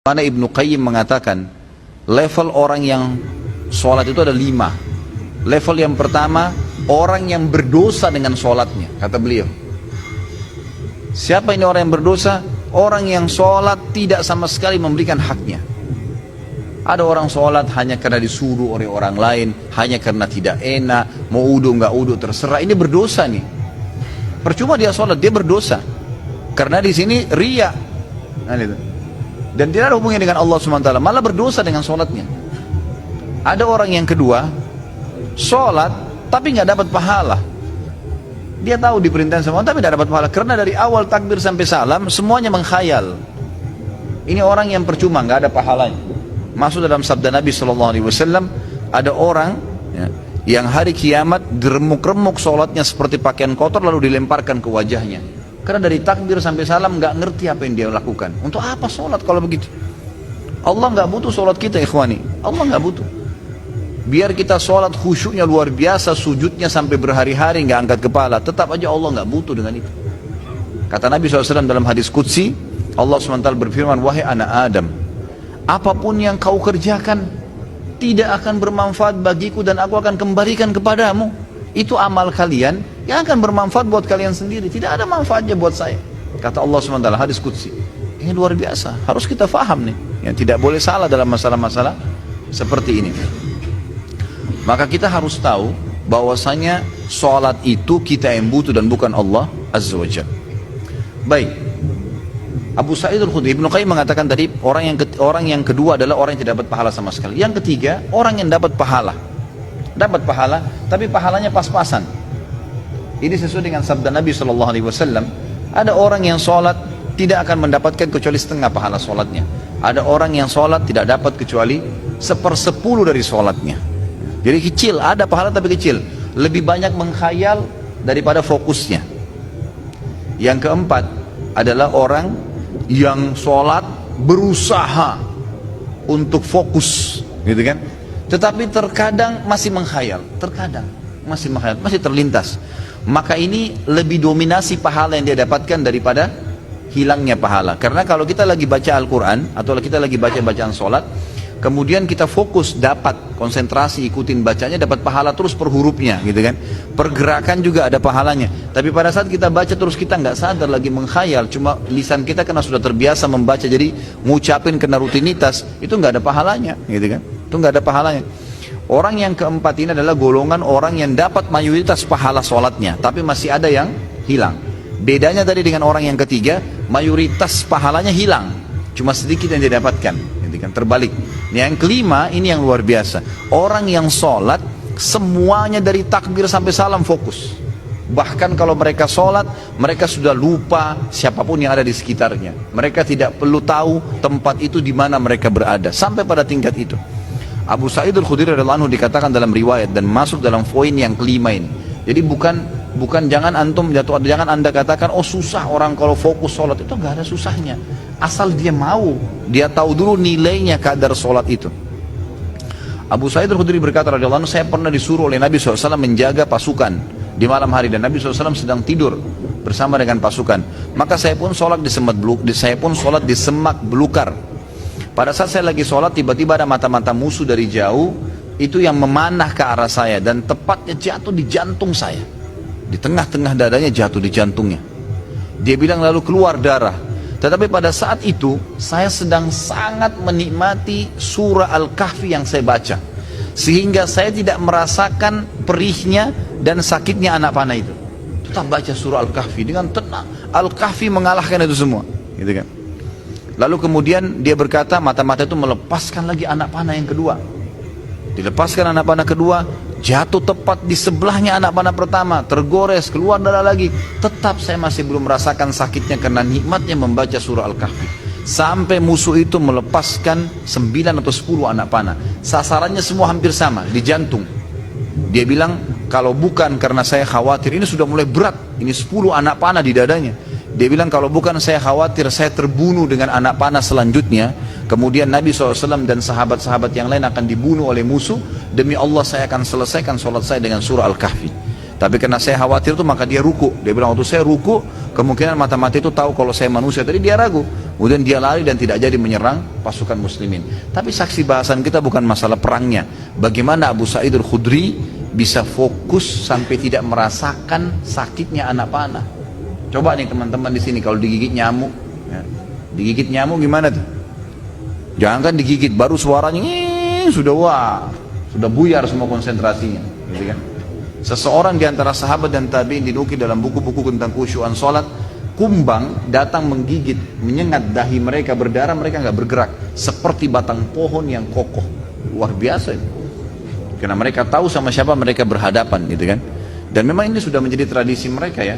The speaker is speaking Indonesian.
Mana Ibnu Qayyim mengatakan level orang yang sholat itu ada 5. Level yang pertama, orang yang berdosa dengan sholatnya, kata beliau. Siapa ini orang yang berdosa? Orang yang sholat tidak sama sekali memberikan haknya. Ada orang sholat hanya karena disuruh oleh orang lain, hanya karena tidak enak, mau udu nggak udu terserah. Ini berdosa nih. Percuma dia sholat, dia berdosa. Karena di sini riya. Nah, itu. Dan tidak ada hubungannya dengan Allah SWT, malah berdosa dengan sholatnya. Ada orang yang kedua, sholat tapi nggak dapat pahala. Dia tahu diperintahkan semua tapi tidak dapat pahala, karena dari awal takbir sampai salam semuanya menghayal. Ini orang yang percuma, nggak ada pahalanya. Masuk dalam sabda Nabi SAW, ada orang yang hari kiamat diremuk-remuk sholatnya seperti pakaian kotor lalu dilemparkan ke wajahnya. Karena dari takbir sampai salam nggak ngerti apa yang dia lakukan. Untuk apa sholat kalau begitu? Allah nggak butuh sholat kita, ikhwani. Allah nggak butuh. Biar kita sholat khusyuknya luar biasa, sujudnya sampai berhari-hari nggak angkat kepala, tetap aja Allah nggak butuh dengan itu. Kata Nabi SAW dalam hadis qudsi, Allah SWT berfirman, wahai anak Adam, apapun yang kau kerjakan tidak akan bermanfaat bagiku dan aku akan kembalikan kepadamu. Itu amal kalian yang akan bermanfaat buat kalian sendiri, tidak ada manfaatnya buat saya. Kata Allah SWT, hadis qudsi. Ini luar biasa, harus kita faham nih, yang tidak boleh salah dalam masalah-masalah seperti ini. Maka kita harus tahu bahwasanya sholat itu kita yang butuh dan bukan Allah Azza wa Jalla. Baik, Abu Sa'id Al-Khudri, Ibnu Qayyim mengatakan tadi orang yang kedua adalah orang yang tidak dapat pahala sama sekali. Yang ketiga, orang yang dapat pahala, tapi pahalanya pas-pasan. Ini sesuai dengan sabda Nabi SAW. Ada orang yang sholat tidak akan mendapatkan kecuali setengah pahala sholatnya. Ada orang yang sholat tidak dapat kecuali 1/10 dari sholatnya. Jadi kecil, ada pahala tapi kecil. Lebih banyak menghayal daripada fokusnya. Yang keempat adalah orang yang sholat berusaha untuk fokus, gitu kan? Tetapi terkadang masih menghayal, masih terlintas. Maka ini lebih dominasi pahala yang dia dapatkan daripada hilangnya pahala. Karena kalau kita lagi baca Al-Quran atau kita lagi baca bacaan sholat, kemudian kita fokus, dapat konsentrasi, ikutin bacanya, dapat pahala terus per hurufnya, gitu kan? Pergerakan juga ada pahalanya. Tapi pada saat kita baca terus kita nggak sadar lagi menghayal, cuma lisan kita karena sudah terbiasa membaca, jadi ngucapin kena rutinitas, itu nggak ada pahalanya, gitu kan? Itu nggak ada pahalanya. Orang yang keempat ini adalah golongan orang yang dapat mayoritas pahala sholatnya, tapi masih ada yang hilang. Bedanya tadi dengan orang yang ketiga, mayoritas pahalanya hilang, cuma sedikit yang dia dapatkan, gitu kan? Terbalik. Yang kelima ini yang luar biasa. Orang yang sholat semuanya dari takbir sampai salam fokus. Bahkan kalau mereka sholat, mereka sudah lupa siapapun yang ada di sekitarnya. Mereka tidak perlu tahu tempat itu di mana mereka berada. Sampai pada tingkat itu. Abu Sa'id Al-Khudri radhiyallahu anhu dikatakan dalam riwayat dan masuk dalam poin yang kelima ini. Jadi bukan jangan anda katakan oh susah orang kalau fokus sholat, itu nggak ada susahnya. Asal dia mau, dia tahu dulu nilainya kadar sholat itu. Abu Sa'id Al-Khudri berkata radhiyallahu anhu, saya pernah disuruh oleh Nabi SAW menjaga pasukan di malam hari dan Nabi SAW sedang tidur bersama dengan pasukan. Maka saya pun sholat di semak belukar. Pada saat saya lagi sholat, tiba-tiba ada mata-mata musuh dari jauh itu yang memanah ke arah saya dan tepatnya jatuh di jantung saya. Di tengah-tengah dadanya jatuh di jantungnya. Dia bilang lalu keluar darah. Tetapi pada saat itu saya sedang sangat menikmati surah Al-Kahfi yang saya baca, sehingga saya tidak merasakan perihnya dan sakitnya anak panah itu. Tetap baca surah Al-Kahfi dengan tenang. Al-Kahfi mengalahkan itu semua, gitu kan? Lalu kemudian dia berkata, mata-mata itu melepaskan lagi anak panah yang kedua. Dilepaskan anak panah kedua, jatuh tepat di sebelahnya anak panah pertama, tergores, keluar darah lagi. Tetap saya masih belum merasakan sakitnya karena nikmatnya membaca surah Al-Kahfi. Sampai musuh itu melepaskan 9 atau 10 anak panah. Sasarannya semua hampir sama, di jantung. Dia bilang, kalau bukan karena saya khawatir, ini sudah mulai berat, ini 10 anak panah di dadanya. Dia bilang kalau bukan saya khawatir saya terbunuh dengan anak panah selanjutnya, kemudian Nabi SAW dan sahabat-sahabat yang lain akan dibunuh oleh musuh, demi Allah saya akan selesaikan sholat saya dengan surah Al-Kahfi. Tapi karena saya khawatir itu maka dia ruku. Dia bilang waktu saya ruku, kemungkinan mata-mata itu tahu kalau saya manusia. Tadi dia ragu. Kemudian dia lari dan tidak jadi menyerang pasukan muslimin. Tapi saksi bahasan kita bukan masalah perangnya. Bagaimana Abu Sa'id al-Khudri bisa fokus sampai tidak merasakan sakitnya anak panah. Coba nih teman-teman di sini kalau digigit nyamuk, ya. Digigit nyamuk gimana tuh? Jangan kan digigit, baru suaranya sudah buyar semua konsentrasinya, gitu kan? Seseorang di antara sahabat dan tabi'in dinukil dalam buku-buku tentang khusyuan salat, kumbang datang menggigit, menyengat dahi mereka, berdarah, mereka nggak bergerak, seperti batang pohon yang kokoh. Luar biasa itu. Karena mereka tahu sama siapa mereka berhadapan, gitu kan? Dan memang ini sudah menjadi tradisi mereka ya.